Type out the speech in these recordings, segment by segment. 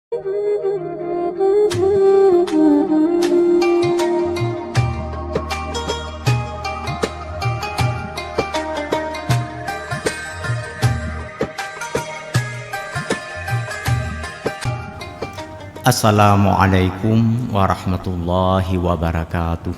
Assalamualaikum warahmatullahi wabarakatuh.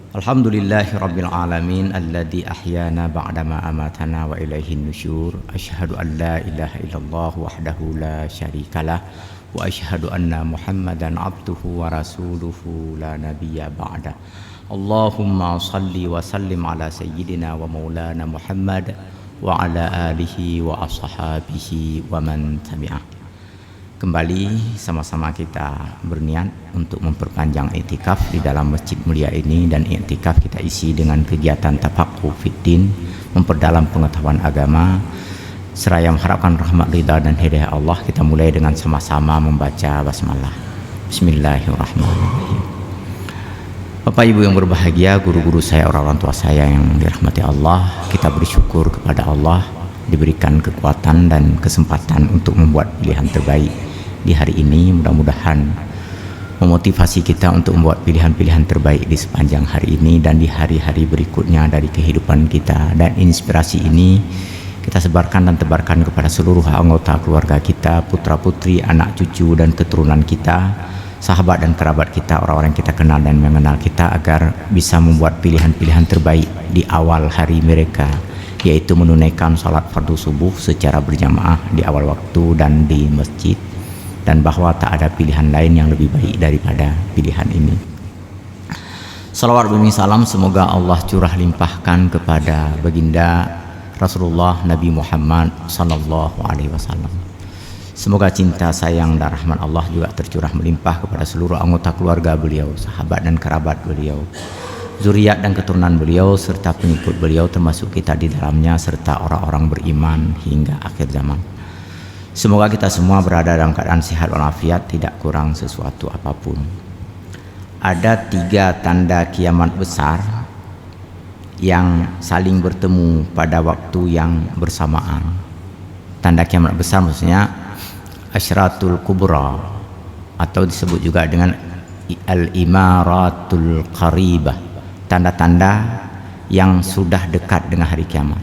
Alhamdulillahi rabbil alamin alladzi ahyana ba'dama amatana wa ilaihin nusyur. Asyhadu an la ilaha illallah wahdahu la syarikalah wa asyhadu anna Muhammadan abduhu wa rasuluhu la nabiyya ba'da. Allahumma salli wa sallim ala sayyidina wa maulana Muhammad wa ala alihi wa ashabihi wa man tabi'ah. Kembali sama-sama kita berniat untuk memperpanjang i'tikaf di dalam masjid mulia ini, dan i'tikaf kita isi dengan kegiatan tafaqquh fiddin, memperdalam pengetahuan agama seraya mengharapkan rahmat ridha dan hidayah Allah. Kita mulai dengan sama-sama membaca basmalah. Bismillahirrahmanirrahim. Bapak Ibu yang berbahagia, guru-guru saya, orang-orang tua saya yang dirahmati Allah, kita bersyukur kepada Allah diberikan kekuatan dan kesempatan untuk membuat pilihan terbaik di hari ini. Mudah-mudahan memotivasi kita untuk membuat pilihan-pilihan terbaik di sepanjang hari ini dan di hari-hari berikutnya dari kehidupan kita. Dan inspirasi ini kita sebarkan dan tebarkan kepada seluruh anggota keluarga kita, putra-putri, anak cucu dan keturunan kita, sahabat dan kerabat kita, orang-orang yang kita kenal dan mengenal kita, agar bisa membuat pilihan-pilihan terbaik di awal hari mereka, yaitu menunaikan salat fardu subuh secara berjamaah di awal waktu dan di masjid, dan bahwa tak ada pilihan lain yang lebih baik daripada pilihan ini. Salawat bumi salam semoga Allah curah limpahkan kepada baginda Rasulullah Nabi Muhammad sallallahu alaihi wasallam. Semoga cinta, sayang dan rahmat Allah juga tercurah melimpah kepada seluruh anggota keluarga beliau, sahabat dan kerabat beliau, zuriat dan keturunan beliau, serta pengikut beliau termasuk kita di dalamnya, serta orang-orang beriman hingga akhir zaman. Semoga kita semua berada dalam keadaan sehat walafiat, tidak kurang sesuatu apapun. Ada 3 tanda kiamat besar yang saling bertemu pada waktu yang bersamaan. Tanda kiamat besar maksudnya Asyratul Kubra, atau disebut juga dengan Al-Imaratul Qaribah, tanda-tanda yang sudah dekat dengan hari kiamat.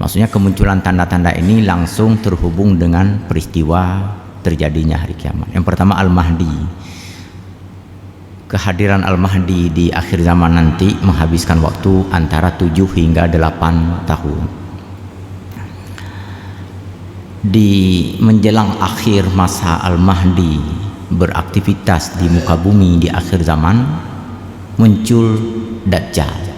Maksudnya kemunculan tanda-tanda ini langsung terhubung dengan peristiwa terjadinya hari kiamat. Yang pertama Al-Mahdi. Kehadiran Al-Mahdi di akhir zaman nanti menghabiskan waktu antara 7 hingga 8 tahun. Di menjelang akhir masa Al-Mahdi beraktivitas di muka bumi di akhir zaman, muncul Dajjal.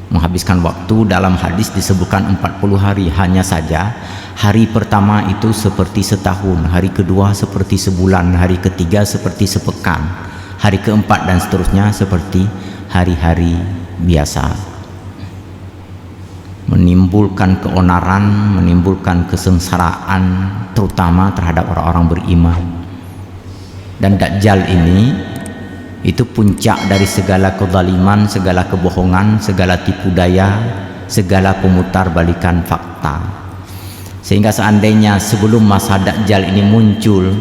Menghabiskan waktu dalam hadis disebutkan 40 hari. Hanya saja hari pertama itu seperti setahun, hari kedua seperti sebulan, hari ketiga seperti sepekan, hari keempat dan seterusnya seperti hari-hari biasa. Menimbulkan keonaran, menimbulkan kesengsaraan terutama terhadap orang-orang beriman. Dan Dajjal ini itu puncak dari segala kezaliman, segala kebohongan, segala tipu daya, segala pemutar balikan fakta. Sehingga seandainya sebelum masa Dajjal ini muncul,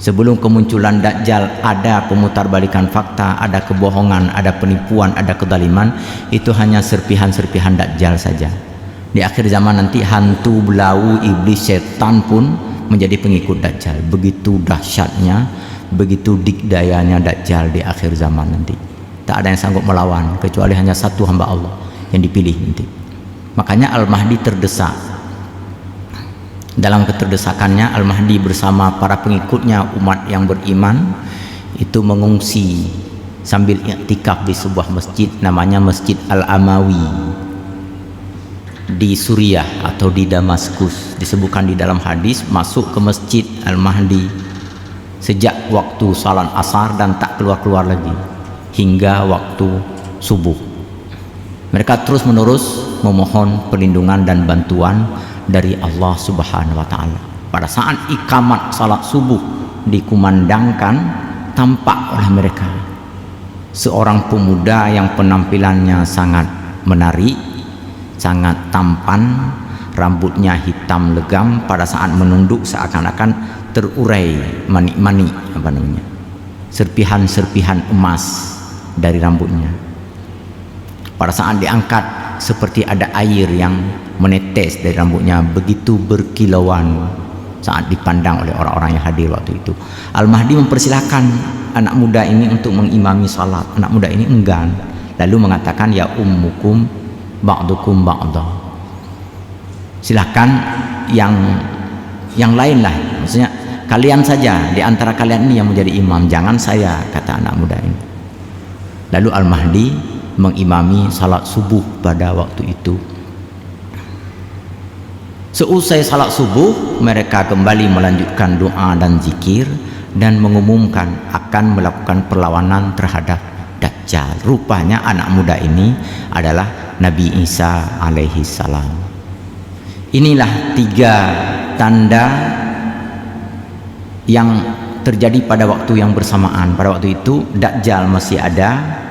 sebelum kemunculan Dajjal ada pemutarbalikan fakta, ada kebohongan, ada penipuan, ada kezaliman, itu hanya serpihan-serpihan Dajjal saja. Di akhir zaman nanti hantu belau iblis setan pun menjadi pengikut Dajjal. Begitu dahsyatnya, begitu dikdayanya Dajjal di akhir zaman nanti. Tak ada yang sanggup melawan kecuali hanya satu hamba Allah yang dipilih nanti. Makanya Al-Mahdi terdesak. Dalam keterdesakannya, Al-Mahdi bersama para pengikutnya umat yang beriman itu mengungsi sambil i'tikaf di sebuah masjid namanya Masjid Al-Amawi di Suriah atau di Damaskus. Disebutkan di dalam hadis masuk ke Masjid Al-Mahdi sejak waktu salat asar dan tak keluar-keluar lagi hingga waktu subuh. Mereka terus menerus memohon perlindungan dan bantuan dari Allah Subhanahu wa Ta'ala. Pada saat ikamat salat subuh dikumandangkan, tampak oleh mereka seorang pemuda yang penampilannya sangat menarik, sangat tampan, rambutnya hitam legam, pada saat menunduk seakan-akan terurai manik-manik, serpihan-serpihan emas dari rambutnya. Pada saat diangkat seperti ada air yang menetes dari rambutnya, begitu berkilauan saat dipandang oleh orang-orang yang hadir waktu itu. Al-Mahdi mempersilahkan anak muda ini untuk mengimami salat. Anak muda ini enggan, lalu mengatakan, ya ummukum ba'dukum ba'da, silahkan yang lain lah, maksudnya kalian saja di antara kalian ini yang menjadi imam, jangan saya, kata anak muda ini. Lalu Al-Mahdi mengimami salat subuh pada waktu itu. Seusai salat subuh, mereka kembali melanjutkan doa dan zikir dan mengumumkan akan melakukan perlawanan terhadap Dajjal. Rupanya anak muda ini adalah Nabi Isa alaihi salam. Inilah 3 tanda yang terjadi pada waktu yang bersamaan. Pada waktu itu Dajjal masih ada,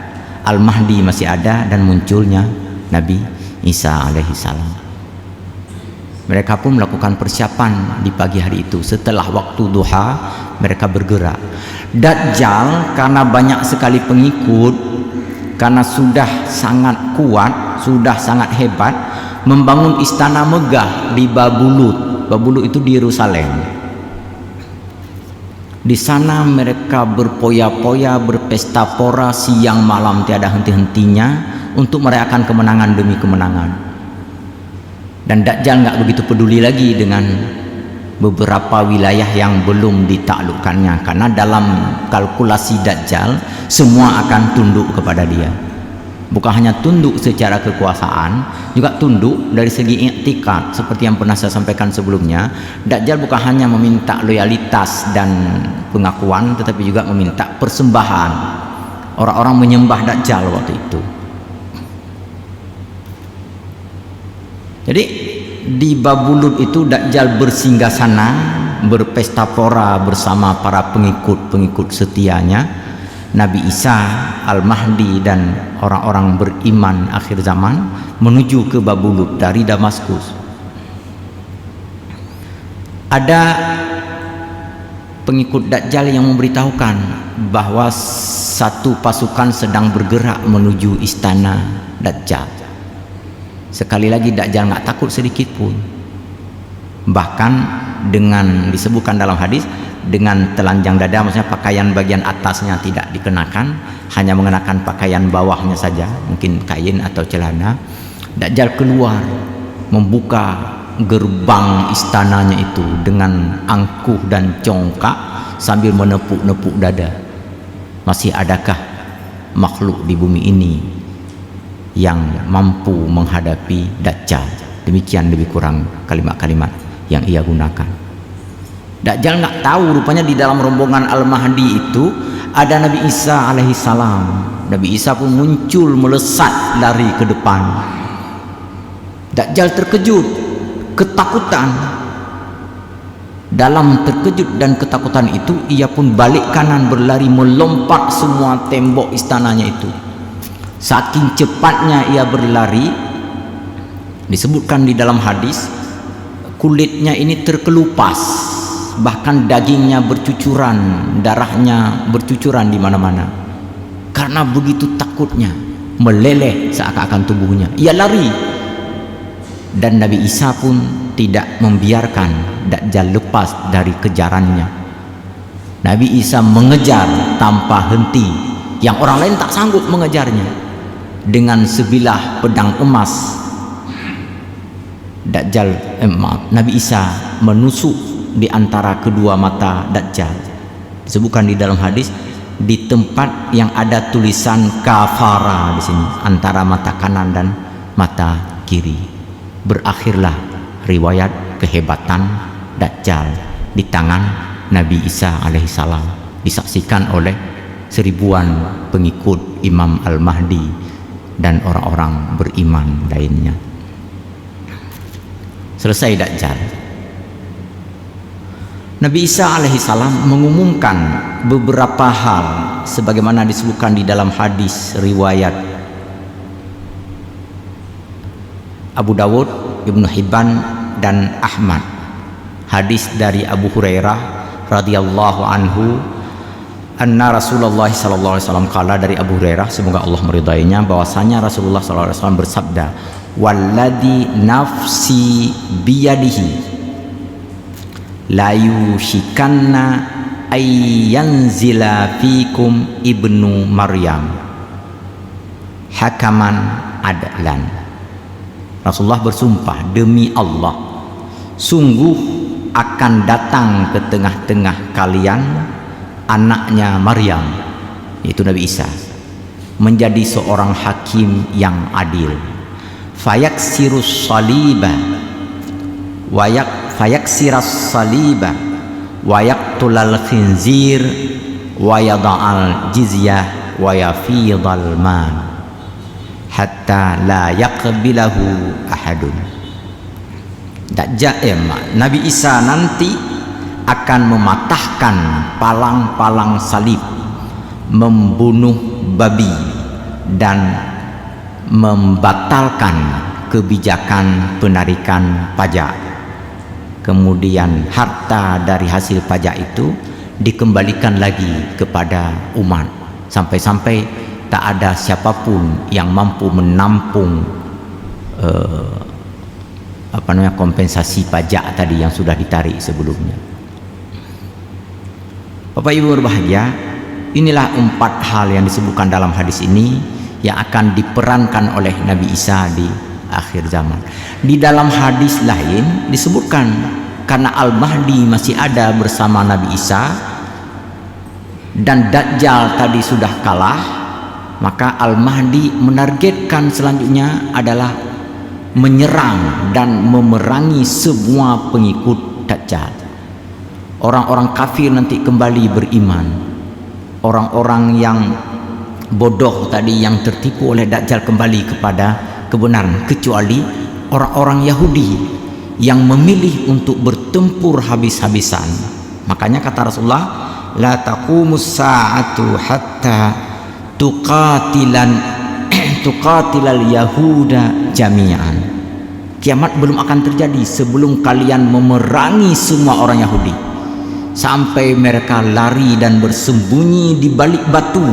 Al-Mahdi masih ada, dan munculnya Nabi Isa alaihi salam. Mereka pun melakukan persiapan di pagi hari itu. Setelah waktu duha, mereka bergerak. Dajjal karena banyak sekali pengikut, karena sudah sangat kuat, sudah sangat hebat, membangun istana megah di Babulut. Babulut itu di Yerusalem. Di sana mereka berpoya-poya, berpesta pora siang malam tiada henti-hentinya untuk merayakan kemenangan demi kemenangan. Dan Dajjal nggak begitu peduli lagi dengan beberapa wilayah yang belum ditaklukkannya, karena dalam kalkulasi Dajjal semua akan tunduk kepada dia. Bukan hanya tunduk secara kekuasaan, juga tunduk dari segi i'tikad. Seperti yang pernah saya sampaikan sebelumnya, Dajjal bukan hanya meminta loyalitas dan pengakuan, tetapi juga meminta persembahan. Orang-orang menyembah Dajjal waktu itu. Jadi di Babulut itu Dajjal bersinggah sana, berpesta pora bersama para pengikut-pengikut setianya, Nabi Isa, Al-Mahdi, dan orang-orang beriman akhir zaman menuju ke Babulut dari Damaskus. Ada pengikut Dajjal yang memberitahukan bahwa satu pasukan sedang bergerak menuju istana Dajjal. Sekali lagi Dajjal nggak takut sedikit pun. Bahkan dengan disebutkan dalam hadis, dengan telanjang dada, maksudnya pakaian bagian atasnya tidak dikenakan, hanya mengenakan pakaian bawahnya saja, mungkin kain atau celana. Dajjal keluar membuka gerbang istananya itu dengan angkuh dan congkak sambil menepuk-nepuk dada. Masih adakah makhluk di bumi ini yang mampu menghadapi Dajjal? Demikian lebih kurang kalimat-kalimat yang ia gunakan. Dajjal nggak tahu rupanya di dalam rombongan Al-Mahdi itu ada Nabi Isa alaihi salam. Nabi Isa pun muncul melesat lari ke depan. Dajjal terkejut, ketakutan. Dalam terkejut dan ketakutan itu, ia pun balik kanan berlari melompat semua tembok istananya itu. Saking cepatnya ia berlari, disebutkan di dalam hadis, kulitnya ini terkelupas, bahkan dagingnya bercucuran, darahnya bercucuran di mana-mana. Karena begitu takutnya, meleleh seakan-akan tubuhnya. Ia lari, dan Nabi Isa pun tidak membiarkan Dajjal lepas dari kejarannya. Nabi Isa mengejar tanpa henti, yang orang lain tak sanggup mengejarnya. Dengan sebilah pedang emas, Nabi Isa menusuk di antara kedua mata Dajjal. Disebutkan di dalam hadis, di tempat yang ada tulisan kafara di sini, antara mata kanan dan mata kiri. Berakhirlah riwayat kehebatan Dajjal di tangan Nabi Isa alaihissalam, disaksikan oleh seribuan pengikut Imam Al-Mahdi dan orang-orang beriman lainnya. Selesai Dajjal, Nabi Isa alaihissalam mengumumkan beberapa hal sebagaimana disebutkan di dalam hadis riwayat Abu Dawud Ibnu Hibban dan Ahmad. Hadis dari Abu Hurairah radhiyallahu anhu, anna Rasulullah sallallahu alaihi wasallam qala, dari Abu Hurairah semoga Allah meridainya, bahwasanya Rasulullah sallallahu alaihi wasallam bersabda, walladzi nafsi biyadihi la yushikanna ayyanzila fikum ibnu Maryam hakaman adlan. Rasulullah bersumpah, demi Allah, sungguh akan datang ke tengah-tengah kalian anaknya Maryam, yaitu Nabi Isa, menjadi seorang hakim yang adil. Fayaksirus saliba fayaksiras saliba wa yaqtulal khinzir wa yada'al jizyah wa yafidal mal hatta la yaqbilahu ahadun. Nabi Isa nanti akan mematahkan palang-palang salib, membunuh babi, dan membatalkan kebijakan penarikan pajak. Kemudian harta dari hasil pajak itu dikembalikan lagi kepada umat, sampai-sampai tak ada siapapun yang mampu menampung kompensasi pajak tadi yang sudah ditarik sebelumnya. Bapak Ibu berbahagia, inilah 4 hal yang disebutkan dalam hadis ini yang akan diperankan oleh Nabi Isa di akhir zaman. Di dalam hadis lain disebutkan, karena Al-Mahdi masih ada bersama Nabi Isa dan Dajjal tadi sudah kalah, maka Al-Mahdi menargetkan selanjutnya adalah menyerang dan memerangi semua pengikut Dajjal. Orang-orang kafir nanti kembali beriman, orang-orang yang bodoh tadi yang tertipu oleh Dajjal kembali kepada kebenaran, kecuali orang-orang Yahudi yang memilih untuk bertempur habis-habisan. Makanya kata Rasulullah, la taqumus sa'atu hatta tuqatilal yahuda jami'an. Kiamat belum akan terjadi sebelum kalian memerangi semua orang Yahudi, sampai mereka lari dan bersembunyi di balik batu,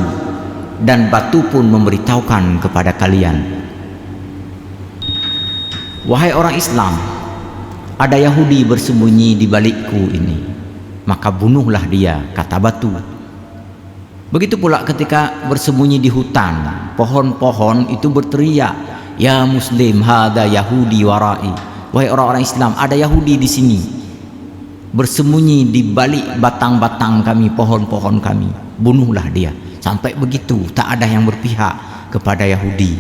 dan batu pun memberitahukan kepada kalian, wahai orang Islam, ada Yahudi bersembunyi di balikku ini, maka bunuhlah dia, kata batu. Begitu pula ketika bersembunyi di hutan, pohon-pohon itu berteriak, ya Muslim, hada Yahudi warai, wahai orang-orang Islam, ada Yahudi di sini, bersembunyi di balik batang-batang kami, pohon-pohon kami, bunuhlah dia. Sampai begitu, tak ada yang berpihak kepada Yahudi.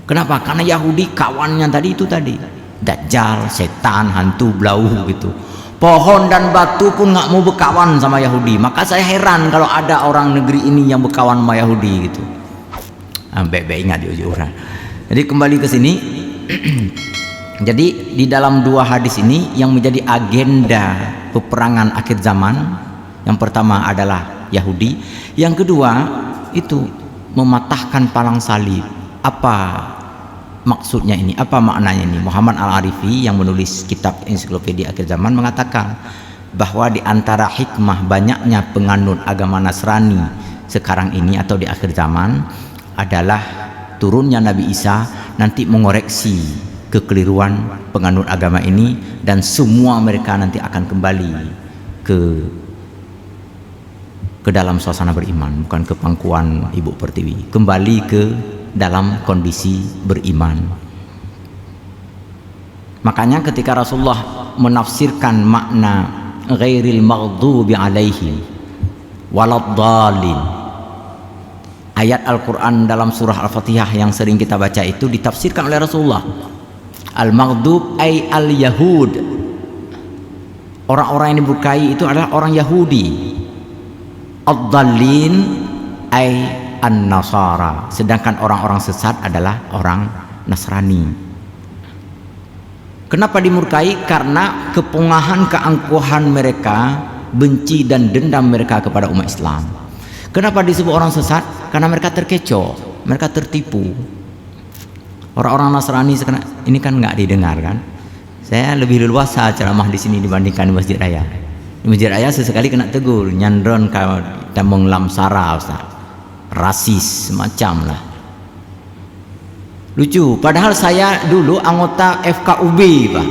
Kenapa? Karena Yahudi kawannya tadi itu tadi, Dajjal, setan, hantu, blau gitu. Pohon dan batu pun nggak mau berkawan sama Yahudi. Maka saya heran kalau ada orang negeri ini yang berkawan sama Yahudi gitu. Baik-baik ingat di ujung. Jadi kembali ke sini. Jadi di dalam 2 hadis ini yang menjadi agenda peperangan akhir zaman, yang pertama adalah Yahudi, yang kedua itu mematahkan palang salib. Apa maksudnya ini? Apa maknanya ini? Muhammad Al-Arifi yang menulis kitab Ensiklopedia Akhir Zaman mengatakan bahwa di antara hikmah banyaknya penganut agama Nasrani sekarang ini atau di akhir zaman adalah turunnya Nabi Isa nanti mengoreksi kekeliruan penganut agama ini, dan semua mereka nanti akan kembali ke dalam suasana beriman, bukan ke pangkuan Ibu Pertiwi, kembali ke dalam kondisi beriman. Makanya ketika Rasulullah menafsirkan makna ghairil maghdubi alaihim waladdallin, ayat Al-Quran dalam surah Al-Fatihah yang sering kita baca itu ditafsirkan oleh Rasulullah. Al-maghdub ay al-yahud, orang-orang yang diberkahi itu adalah orang Yahudi. Ad-dallin ay an-nasara, sedangkan orang-orang sesat adalah orang Nasrani. Kenapa dimurkai? Karena kepungahan, keangkuhan mereka, benci dan dendam mereka kepada umat Islam. Kenapa disebut orang sesat? Karena mereka terkecoh, mereka tertipu. Orang-orang Nasrani sekarang ini kan nggak didengar kan. Saya lebih leluasa ceramah di sini dibandingkan di Masjid Raya. Di Masjid Raya sesekali kena tegur, nyandron kalau tamong lamsara Ustaz, rasis semacam lah. Lucu, padahal saya dulu anggota FKUB Pak,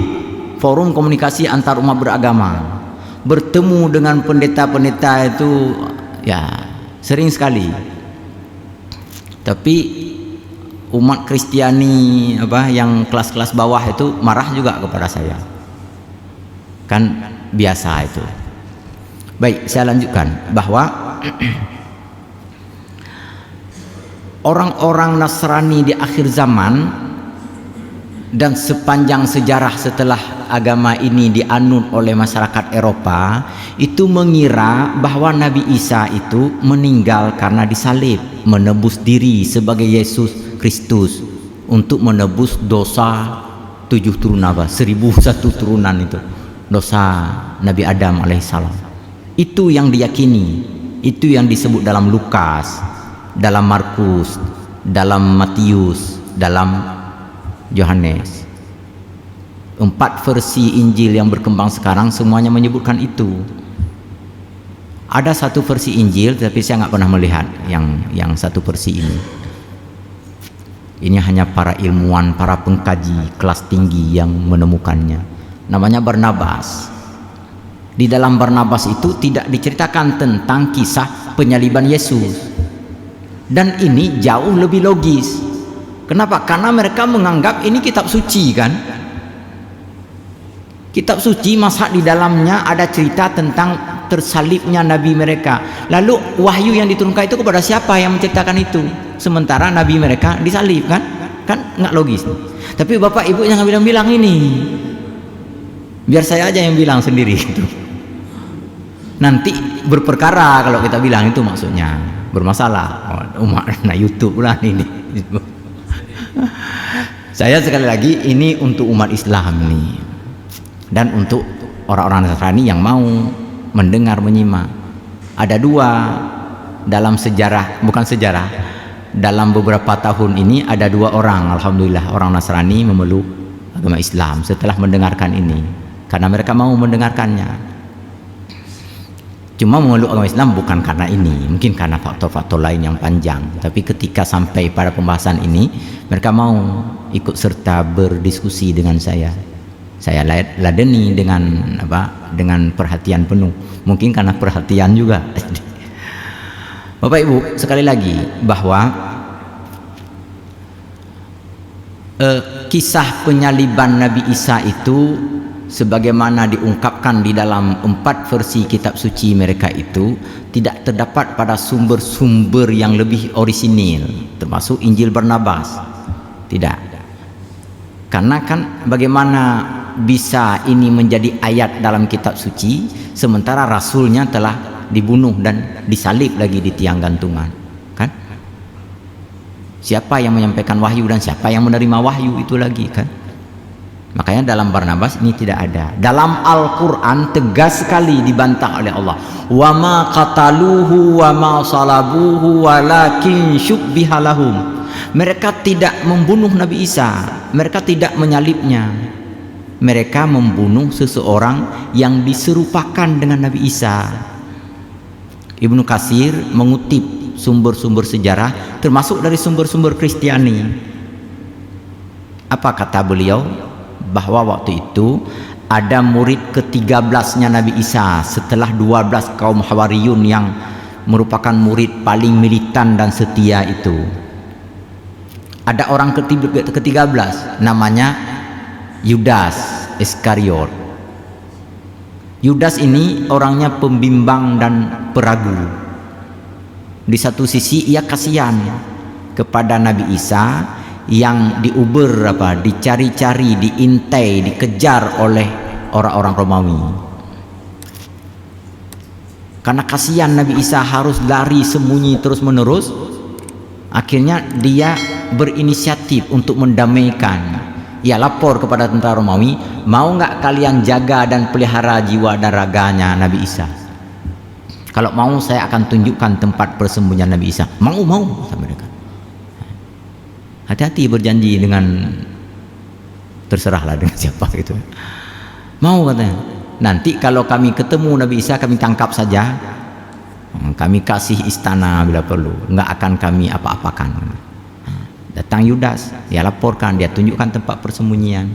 Forum Komunikasi Antar Umat Beragama. Bertemu dengan pendeta-pendeta itu ya sering sekali. Tapi umat Kristiani yang kelas-kelas bawah itu marah juga kepada saya. Kan biasa itu. Baik, saya lanjutkan bahwa orang-orang Nasrani di akhir zaman dan sepanjang sejarah setelah agama ini dianut oleh masyarakat Eropa itu mengira bahwa Nabi Isa itu meninggal karena disalib, menebus diri sebagai Yesus Kristus untuk menebus dosa 7 turunan 1001 turunan itu dosa Nabi Adam alaihissalam. Itu yang diyakini, itu yang disebut dalam Lukas, dalam Markus, dalam Matius, dalam Yohanes. 4 versi Injil yang berkembang sekarang semuanya menyebutkan itu. Ada satu versi Injil tapi saya nggak pernah melihat yang satu versi ini. Ini hanya para ilmuwan, para pengkaji kelas tinggi yang menemukannya. Namanya Barnabas. Di dalam Barnabas itu tidak diceritakan tentang kisah penyaliban Yesus. Dan ini jauh lebih logis. Kenapa? Karena mereka menganggap ini kitab suci kan. Kitab suci masa di dalamnya ada cerita tentang tersalibnya nabi mereka. Lalu wahyu yang diturunkan itu kepada siapa yang menceritakan itu? Sementara nabi mereka disalib kan nggak logis. Tapi bapak ibu jangan bilang-bilang ini, biar saya aja yang bilang sendiri itu. Nanti berperkara kalau kita bilang itu, maksudnya bermasalah. Umat nah YouTube lah ini. Saya sekali lagi ini untuk umat Islam nih, dan untuk orang-orang Nasrani yang mau mendengar menyimak. Ada 2 dalam sejarah, bukan sejarah, dalam beberapa tahun ini ada 2 orang, alhamdulillah, orang Nasrani memeluk agama Islam setelah mendengarkan ini, karena mereka mau mendengarkannya. Cuma memeluk agama Islam bukan karena ini, mungkin karena faktor-faktor lain yang panjang. Tapi ketika sampai pada pembahasan ini, mereka mau ikut serta berdiskusi dengan saya. Saya ladeni dengan perhatian penuh. Mungkin karena perhatian juga. Bapak Ibu, sekali lagi bahwa kisah penyaliban Nabi Isa itu sebagaimana diungkapkan di dalam 4 versi kitab suci mereka itu tidak terdapat pada sumber-sumber yang lebih orisinil, termasuk Injil Barnabas. Tidak. Karena kan bagaimana bisa ini menjadi ayat dalam kitab suci sementara rasulnya telah dibunuh dan disalib lagi di tiang gantungan, kan? Siapa yang menyampaikan wahyu dan siapa yang menerima wahyu itu lagi, kan? Makanya dalam Barnabas ini tidak ada. Dalam Al-Quran tegas sekali dibantah oleh Allah. Wa ma qataluhu wa ma salabuhu walakin syubbiha lahum. Mereka tidak membunuh Nabi Isa, mereka tidak menyalibnya. Mereka membunuh seseorang yang diserupakan dengan Nabi Isa. Ibnu Katsir mengutip sumber-sumber sejarah termasuk dari sumber-sumber Kristiani. Apa kata beliau? Bahwa waktu itu ada murid ke-13-nya Nabi Isa setelah 12 kaum Hawariyun yang merupakan murid paling militan dan setia itu. Ada orang ke-13 namanya Yudas Iskariot. Yudas ini orangnya pembimbang dan peragu. Di satu sisi ia kasihan kepada Nabi Isa yang diuber dicari-cari, diintai, dikejar oleh orang-orang Romawi. Karena kasihan Nabi Isa harus lari sembunyi terus-menerus, akhirnya dia berinisiatif untuk mendamaikan. Ia lapor kepada tentara Romawi, mau nggak kalian jaga dan pelihara jiwa dan raganya Nabi Isa? Kalau mau saya akan tunjukkan tempat persembunyian Nabi Isa. Mau sama mereka. Hati-hati berjanji dengan, terserahlah dengan siapa gitu. Mau katanya, nanti kalau kami ketemu Nabi Isa kami tangkap saja, kami kasih istana bila perlu, nggak akan kami apa-apakan. Datang Yudas, dia laporkan, dia tunjukkan tempat persembunyian.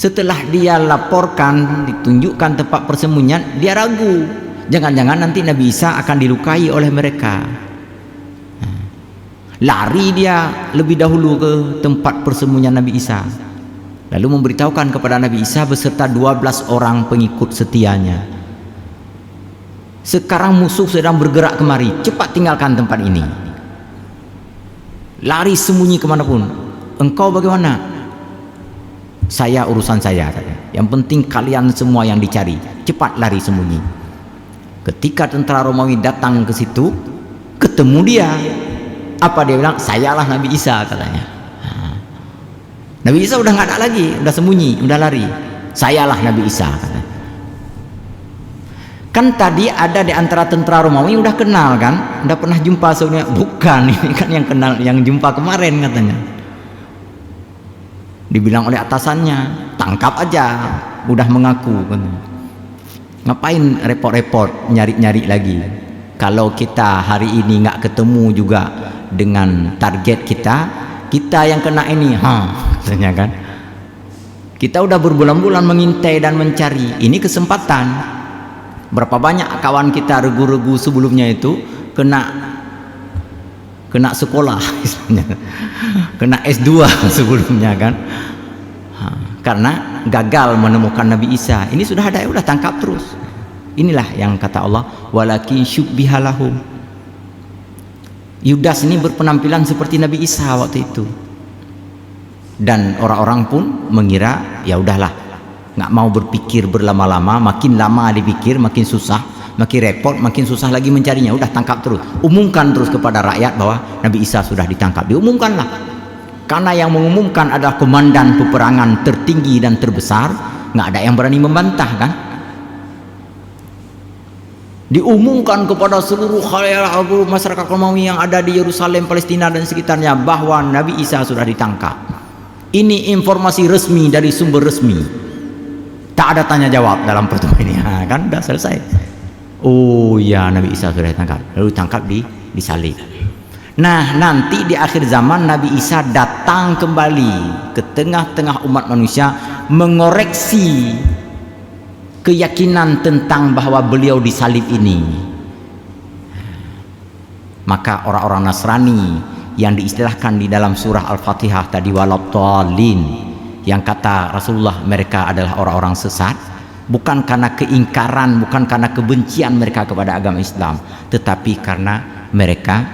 Setelah dia laporkan, ditunjukkan tempat persembunyian, dia ragu, jangan-jangan nanti Nabi Isa akan dilukai oleh mereka. Lari dia lebih dahulu ke tempat persembunyian Nabi Isa, lalu memberitahukan kepada Nabi Isa beserta 12 orang pengikut setianya, sekarang musuh sedang bergerak kemari, cepat tinggalkan tempat ini, lari sembunyi kemanapun. Engkau bagaimana? Saya urusan saya, yang penting kalian semua yang dicari, cepat lari sembunyi. Ketika tentara Romawi datang ke situ, ketemu dia, apa dia bilang? Sayalah Nabi Isa, katanya. Nabi Isa udah nggak ada lagi, udah sembunyi, udah lari. Sayalah Nabi Isa, katanya. Kan tadi ada di antara tentara Romawi udah kenal kan, udah pernah jumpa sebelumnya. Bukan, ini kan yang kenal, yang jumpa kemarin katanya. Dibilang oleh atasannya, tangkap aja, udah mengaku kan. Ngapain repot-repot nyari-nyari lagi? Kalau kita hari ini nggak ketemu juga dengan target kita, kita yang kena ini, katanya kan. Kita udah berbulan-bulan mengintai dan mencari, ini kesempatan. Berapa banyak kawan kita regu-regu sebelumnya itu kena sekolah, kena S2 sebelumnya kan, karena gagal menemukan Nabi Isa. Ini sudah ada, udah tangkap terus. Inilah yang kata Allah, walakin syubbihalahum. Yudas ini berpenampilan seperti Nabi Isa waktu itu, dan orang-orang pun mengira ya udahlah, nggak mau berpikir berlama-lama. Makin lama dipikir makin susah, makin repot, makin susah lagi mencarinya. Udah tangkap terus, umumkan terus kepada rakyat bahwa Nabi Isa sudah ditangkap. Diumumkanlah, karena yang mengumumkan adalah komandan peperangan tertinggi dan terbesar. Nggak ada yang berani membantah kan. Diumumkan kepada seluruh khalayak masyarakat Romawi yang ada di Yerusalem, Palestina dan sekitarnya bahwa Nabi Isa sudah ditangkap. Ini informasi resmi dari sumber resmi. Tak ada tanya jawab dalam pertemuan ini, kan udah selesai. Oh ya, Nabi Isa sudah ditangkap, lalu ditangkap, disalib. Nah, nanti di akhir zaman Nabi Isa datang kembali ke tengah-tengah umat manusia, mengoreksi keyakinan tentang bahwa beliau disalib ini. Maka orang-orang Nasrani yang diistilahkan di dalam surah Al-Fatihah tadi, waladhdallin, yang kata Rasulullah mereka adalah orang-orang sesat, bukan karena keingkaran, bukan karena kebencian mereka kepada agama Islam, tetapi karena mereka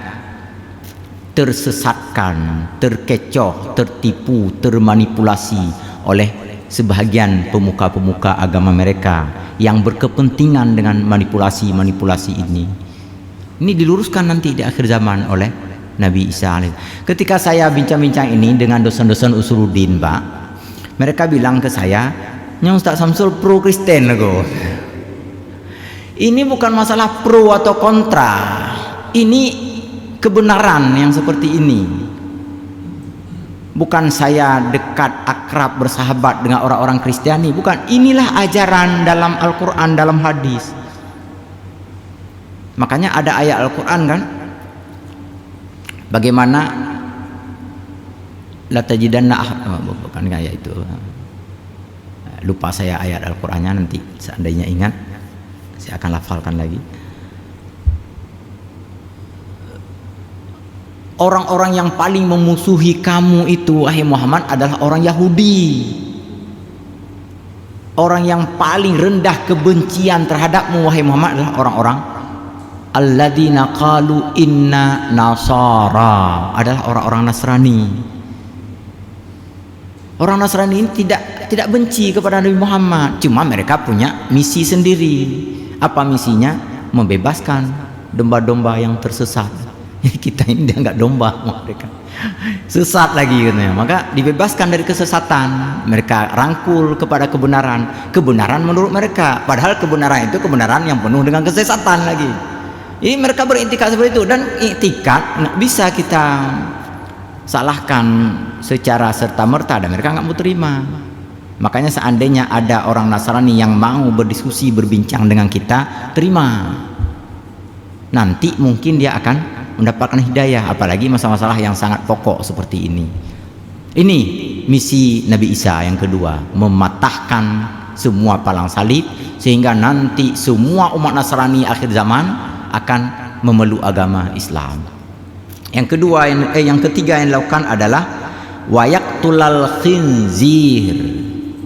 tersesatkan, terkecoh, tertipu, termanipulasi oleh sebahagian pemuka-pemuka agama mereka yang berkepentingan dengan manipulasi-manipulasi ini. Ini diluruskan nanti di akhir zaman oleh Nabi Isa. Ketika saya bincang-bincang ini dengan dosen-dosen Usuluddin, Pak, mereka bilang ke saya, "Nyong Ustaz Samsul pro Kristen loh." Ini bukan masalah pro atau kontra, ini kebenaran yang seperti ini. Bukan saya dekat, akrab, bersahabat dengan orang-orang Kristiani, bukan. Inilah ajaran dalam Al-Quran, dalam hadis. Makanya ada ayat Al-Quran kan, bagaimana la tajidanna, bukan ayat itu, lupa saya ayat Al-Qurannya, nanti seandainya ingat saya akan lafalkan lagi. Orang-orang yang paling memusuhi kamu itu, wahai Muhammad, adalah orang Yahudi. Orang yang paling rendah kebencian terhadapmu, wahai Muhammad, adalah orang-orang alladzina qalu inna nasara, adalah orang-orang Nasrani. Orang Nasrani ini tidak benci kepada Nabi Muhammad, cuma mereka punya misi sendiri. Apa misinya? Membebaskan domba-domba yang tersesat. Kita ini dia nggak domba, mereka sesat lagi katanya. Maka dibebaskan dari kesesatan, mereka rangkul kepada kebenaran menurut mereka, padahal kebenaran itu kebenaran yang penuh dengan kesesatan lagi. Jadi mereka beriktikad seperti itu, dan iktikad nggak bisa kita salahkan secara serta-merta dan mereka nggak mau terima. Makanya seandainya ada orang Nasrani yang mau berdiskusi, berbincang dengan kita, terima. Nanti mungkin dia akan mendapatkan hidayah, apalagi masalah-masalah yang sangat pokok seperti ini. Ini misi Nabi Isa yang kedua, mematahkan semua palang salib sehingga nanti semua umat Nasrani akhir zaman akan memeluk agama Islam. Yang kedua, yang ketiga yang dilakukan adalah wayaqtulal khinzir,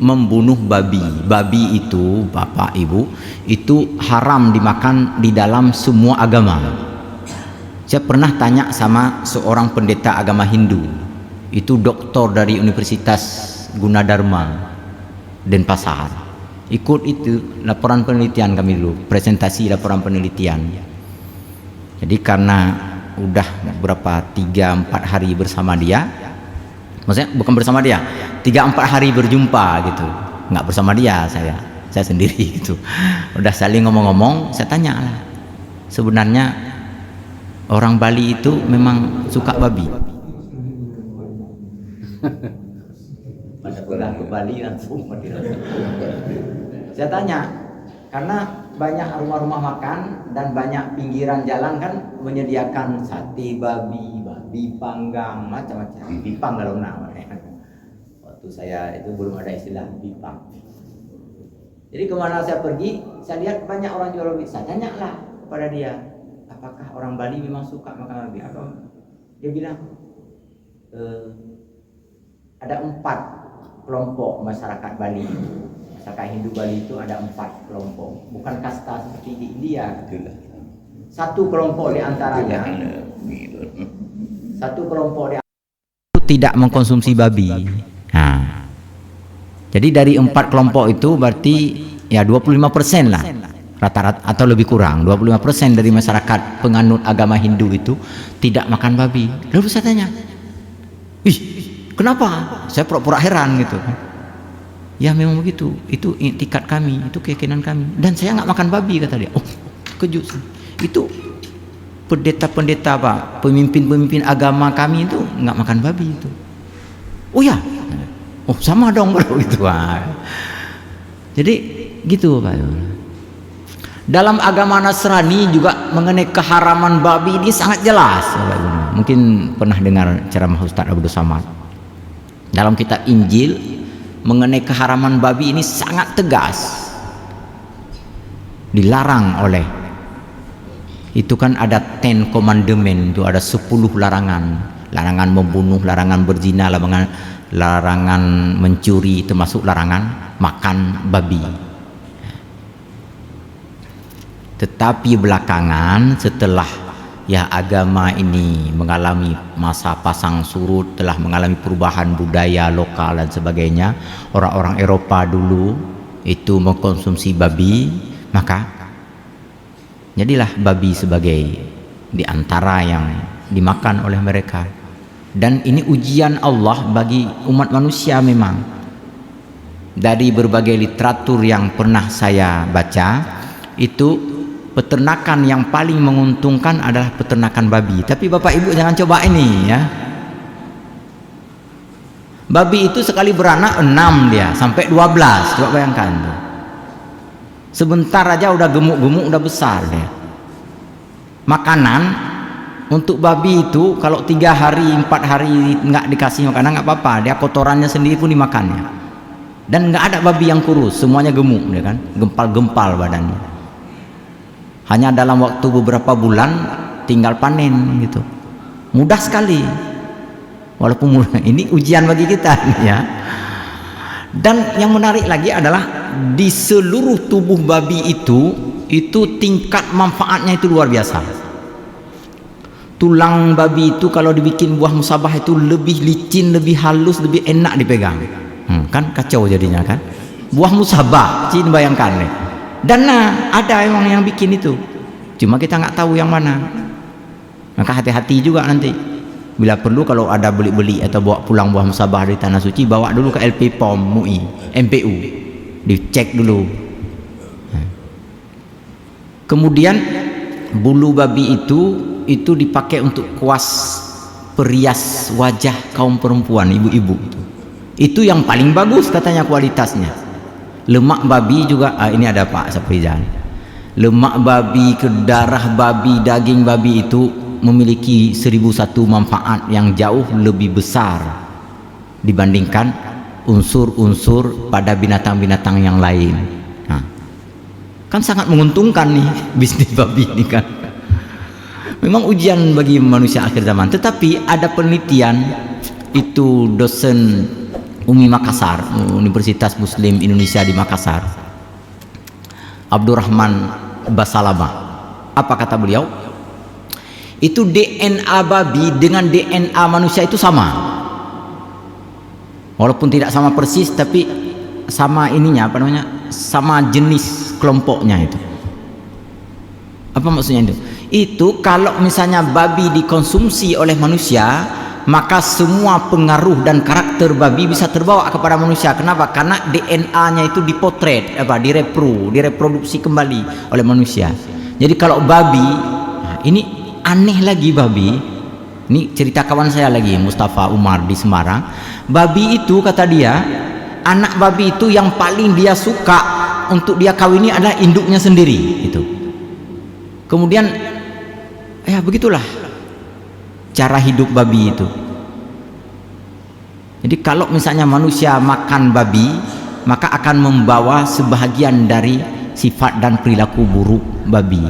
membunuh babi. Babi itu, Bapak Ibu, itu haram dimakan di dalam semua agama. Saya pernah tanya sama seorang pendeta agama Hindu, itu doktor dari Universitas Gunadarma Denpasar, ikut itu laporan penelitian kami dulu, presentasi laporan penelitian. Jadi karena udah berapa 3-4 hari bersama dia, maksudnya bukan bersama dia, 3-4 hari berjumpa gitu, nggak bersama dia, saya sendiri gitu. Udah saling ngomong-ngomong, saya tanya lah, sebenarnya orang Bali itu memang suka babi. Pada pulang ke Bali langsung saya tanya, karena banyak rumah-rumah makan dan banyak pinggiran jalan kan menyediakan sate babi, babi panggang, macam-macam. Bipang kalau namanya. Waktu saya itu belum ada istilah bipang. Jadi kemana saya pergi, saya lihat banyak orang jual babi. Saya tanyalah kepada dia, apakah orang Bali memang suka makan babi? Dia bilang, ada 4 kelompok masyarakat Bali. Masyarakat Hindu Bali itu ada 4 kelompok, bukan kasta seperti di India. Satu kelompok di antaranya, tidak mengkonsumsi babi. Nah, jadi dari 4 kelompok itu berarti ya 25% lah rata-rata atau lebih kurang 25% dari masyarakat penganut agama Hindu itu tidak makan babi. Lalu saya tanya, ih, kenapa? Saya pura-pura heran gitu. Ya memang begitu, itu iktikat kami, itu keyakinan kami. Dan saya nggak makan babi, kata dia. Oh, kejut. Itu pendeta-pendeta Pak, pemimpin-pemimpin agama kami itu nggak makan babi itu. Oh ya, oh sama dong bro gitu. Jadi gitu Pak. Dalam agama Nasrani juga mengenai keharaman babi ini sangat jelas. Mungkin pernah dengar ceramah Ustaz Abdul Samad. Dalam kitab Injil mengenai keharaman babi ini sangat tegas, dilarang oleh itu kan ada 10 commandment, itu ada 10 larangan, larangan membunuh, larangan berzina, larangan mencuri, termasuk larangan makan babi. Tetapi belakangan setelah ya agama ini mengalami masa pasang surut, telah mengalami perubahan budaya lokal dan sebagainya, orang-orang Eropa dulu itu mengkonsumsi babi, maka jadilah babi sebagai di antara yang dimakan oleh mereka. Dan ini ujian Allah bagi umat manusia memang. Dari berbagai literatur yang pernah saya baca, itu peternakan yang paling menguntungkan adalah peternakan babi. Tapi Bapak Ibu jangan coba ini ya. Babi itu sekali beranak 6 dia sampai 12. Coba bayangkan tuh. Sebentar aja udah gemuk-gemuk, udah besar dia. Makanan untuk babi itu kalau 3 hari 4 hari nggak dikasih makanan nggak apa-apa, dia kotorannya sendiri pun dimakannya. Dan nggak ada babi yang kurus, semuanya gemuk dia kan, gempal-gempal badannya. Hanya dalam waktu beberapa bulan tinggal panen gitu, mudah sekali. Walaupun mudah, ini ujian bagi kita ya. Dan yang menarik lagi adalah di seluruh tubuh babi itu tingkat manfaatnya itu luar biasa. Tulang babi itu kalau dibikin buah musabah itu lebih licin, lebih halus, lebih enak dipegang. Kan kacau jadinya kan. Buah musabah, cin bayangkan nih. Dan ada emang yang bikin itu, cuma kita nggak tahu yang mana. Maka hati-hati juga nanti. Bila perlu kalau ada beli-beli atau bawa pulang buah musabah dari tanah suci, bawa dulu ke LP POM MUI, MPU, dicek dulu. Kemudian bulu babi itu dipakai untuk kuas perias wajah kaum perempuan, ibu-ibu itu yang paling bagus katanya kualitasnya. Lemak babi juga, ini ada Pak Saprizal, lemak babi, darah babi, daging babi itu memiliki 1001 manfaat yang jauh lebih besar dibandingkan unsur-unsur pada binatang-binatang yang lain. Nah, kan sangat menguntungkan nih bisnis babi ini kan. Memang ujian bagi manusia akhir zaman. Tetapi ada penelitian, itu dosen UMI Makassar, Universitas Muslim Indonesia di Makassar, Abdurrahman Basalama. Apa kata beliau? Itu DNA babi dengan DNA manusia itu sama. Walaupun tidak sama persis, tapi sama ininya, apa namanya, sama jenis kelompoknya itu. Apa maksudnya itu? Itu kalau misalnya babi dikonsumsi oleh manusia, maka semua pengaruh dan karakter babi bisa terbawa kepada manusia. Kenapa? Karena DNA-nya itu dipotret, direproduksi kembali oleh manusia. Jadi kalau babi, nah ini aneh lagi babi. Ini cerita kawan saya lagi, Mustafa Umar di Semarang. Babi itu kata dia, anak babi itu yang paling dia suka untuk dia kawini adalah induknya sendiri itu. Kemudian ya begitulah cara hidup babi itu. Jadi kalau misalnya manusia makan babi, maka akan membawa sebahagian dari sifat dan perilaku buruk babi.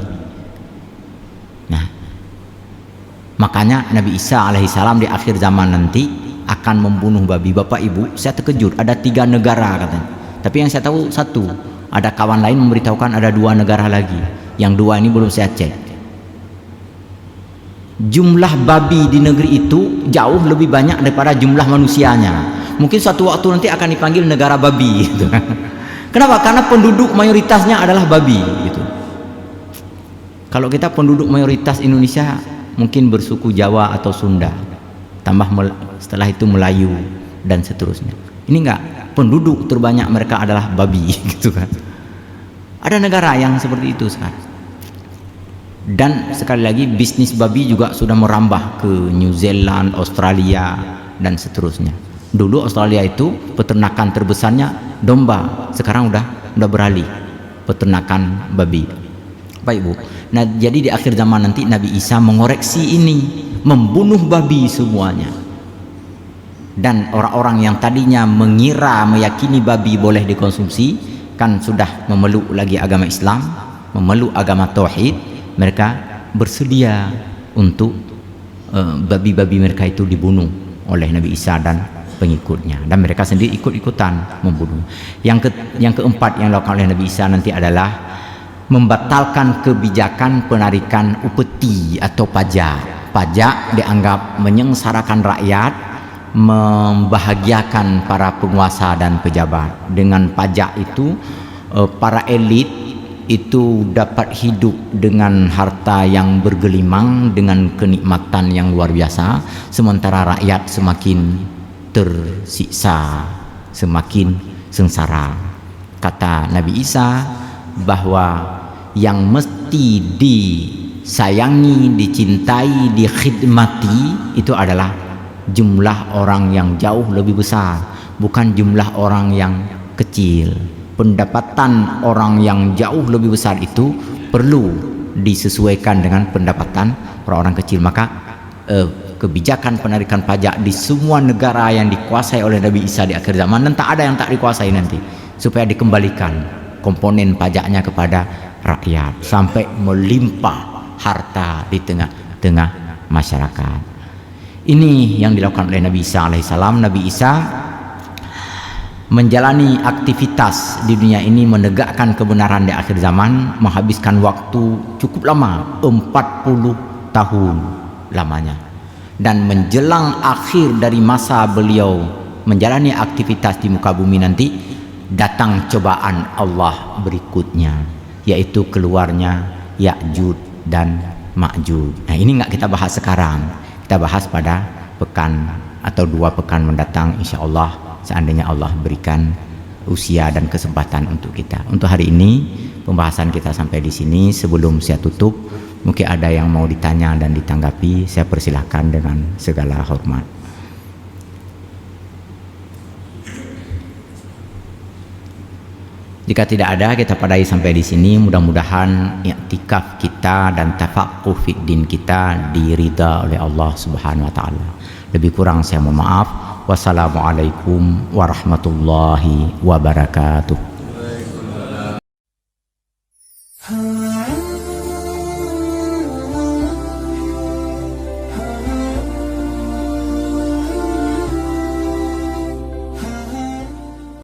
Nah, makanya Nabi Isa alaihissalam di akhir zaman nanti akan membunuh babi. Bapak Ibu, saya terkejut, ada 3 negara katanya. Tapi yang saya tahu 1, ada kawan lain memberitahukan ada 2 negara lagi. Yang 2 ini belum saya cek. Jumlah babi di negeri itu jauh lebih banyak daripada jumlah manusianya. Mungkin suatu waktu nanti akan dipanggil negara babi gitu. Kenapa? Karena penduduk mayoritasnya adalah babi gitu. Kalau kita penduduk mayoritas Indonesia mungkin bersuku Jawa atau Sunda, tambah setelah itu Melayu dan seterusnya. Ini enggak, penduduk terbanyak mereka adalah babi gitu kan. Ada negara yang seperti itu sekarang. Dan sekali lagi bisnis babi juga sudah merambah ke New Zealand, Australia dan seterusnya. Dulu Australia itu peternakan terbesarnya domba, sekarang udah beralih peternakan babi. Baik Bu. Nah, jadi di akhir zaman nanti Nabi Isa mengoreksi ini, membunuh babi semuanya. Dan orang-orang yang tadinya mengira, meyakini babi boleh dikonsumsi, kan sudah memeluk lagi agama Islam, memeluk agama tauhid. Mereka bersedia untuk babi-babi mereka itu dibunuh oleh Nabi Isa dan pengikutnya, dan mereka sendiri ikut-ikutan membunuh. Yang keempat yang dilakukan oleh Nabi Isa nanti adalah membatalkan kebijakan penarikan upeti atau pajak. Pajak dianggap menyengsarakan rakyat, membahagiakan para penguasa dan pejabat. Dengan pajak itu para elit itu dapat hidup dengan harta yang bergelimang, dengan kenikmatan yang luar biasa, sementara rakyat semakin tersiksa, semakin sengsara. Kata Nabi Isa bahwa yang mesti disayangi, dicintai, dikhidmati itu adalah jumlah orang yang jauh lebih besar, bukan jumlah orang yang kecil. Pendapatan orang yang jauh lebih besar itu perlu disesuaikan dengan pendapatan orang-orang kecil. Maka kebijakan penarikan pajak di semua negara yang dikuasai oleh Nabi Isa di akhir zaman, dan tak ada yang tak dikuasai nanti, supaya dikembalikan komponen pajaknya kepada rakyat sampai melimpah harta di tengah-tengah masyarakat. Ini yang dilakukan oleh Nabi Isa alaihissalam. Nabi Isa menjalani aktivitas di dunia ini, menegakkan kebenaran di akhir zaman, menghabiskan waktu cukup lama, 40 tahun lamanya. Dan menjelang akhir dari masa beliau menjalani aktivitas di muka bumi nanti, datang cobaan Allah berikutnya, yaitu keluarnya Ya'juj dan Ma'juj. Nah, ini nggak kita bahas sekarang, kita bahas pada pekan atau 2 pekan mendatang insyaallah, seandainya Allah berikan usia dan kesempatan untuk kita. Untuk hari ini pembahasan kita sampai di sini. Sebelum saya tutup, Mungkin ada yang mau ditanya dan ditanggapi, saya persilahkan dengan segala hormat. Jika tidak ada, kita padai sampai di sini. Mudah-mudahan i'tikaf kita dan tafaqquh fid din kita diridha oleh Allah Subhanahu wa taala. Lebih kurang saya mohon maaf. Wassalamualaikum warahmatullahi wabarakatuh.